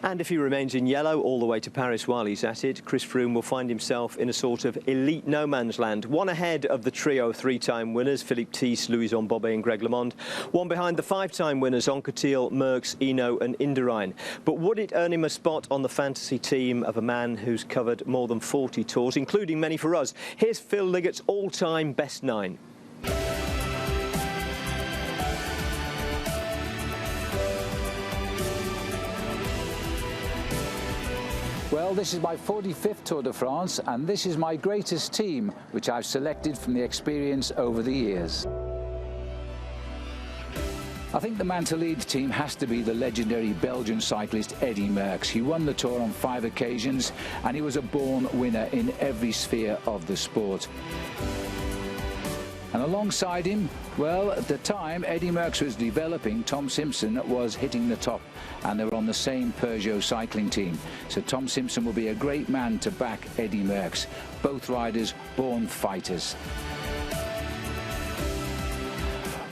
And if he remains in yellow all the way to Paris while he's at it, Chris Froome will find himself in a sort of elite no man's land. One ahead of the trio three-time winners, Philippe Thys, Louison Bobet and Greg LeMond. One behind the five-time winners, Anquetil, Merckx, Eno and Indurain. But would it earn him a spot on the fantasy team of a man who's covered more than 40 tours, including many for us? Here's Phil Liggett's all-time best 9. Well, this is my 45th Tour de France, and this is my greatest team, which I've selected from the experience over the years. I think the man to lead the team has to be the legendary Belgian cyclist Eddy Merckx. He won the Tour on 5 occasions, and he was a born winner in every sphere of the sport. And alongside him, well, at the time Eddy Merckx was developing, Tom Simpson was hitting the top, and they were on the same Peugeot cycling team. So Tom Simpson will be a great man to back Eddy Merckx. Both riders born fighters.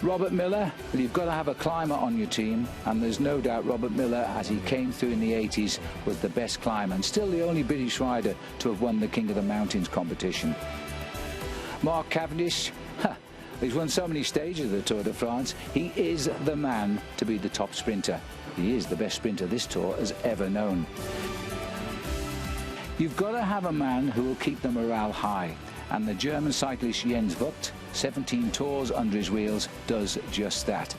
Robert Miller, well, you've got to have a climber on your team, and there's no doubt Robert Miller, as he came through in the 80s, was the best climber and still the only British rider to have won the King of the Mountains competition. Mark Cavendish, he's won so many stages of the Tour de France. He is the man to be the top sprinter. He is the best sprinter this Tour has ever known. You've got to have a man who will keep the morale high, and the German cyclist Jens Vogt, 17 tours under his wheels, does just that.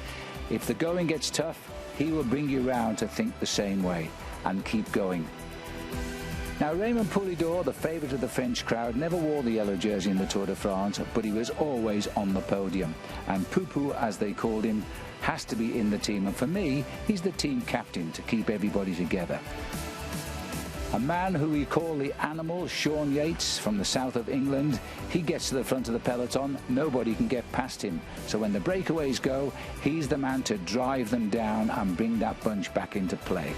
If the going gets tough, he will bring you round to think the same way and keep going. Now, Raymond Poulidor, the favourite of the French crowd, never wore the yellow jersey in the Tour de France, but he was always on the podium. And Poupou, as they called him, has to be in the team. And for me, he's the team captain to keep everybody together. A man who we call the Animal, Sean Yates, from the south of England. He gets to the front of the peloton. Nobody can get past him. So when the breakaways go, he's the man to drive them down and bring that bunch back into play.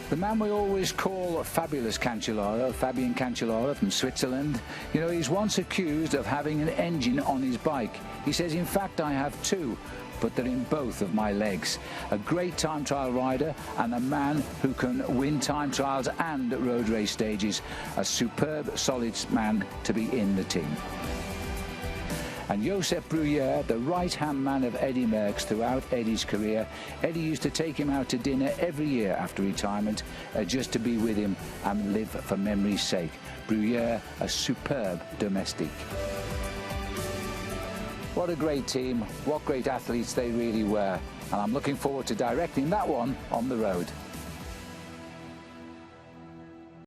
The man we always call Fabulous Cancellara, Fabian Cancellara from Switzerland, you know, he's once accused of having an engine on his bike. He says, in fact, I have 2, but they're in both of my legs. A great time trial rider and a man who can win time trials and road race stages. A superb, solid man to be in the team. And Josep Bruyère, the right-hand man of Eddy Merckx throughout Eddy's career. Eddy used to take him out to dinner every year after retirement just to be with him and live for memory's sake. Bruyère, a superb domestique. What a great team, what great athletes they really were. And I'm looking forward to directing that one on the road.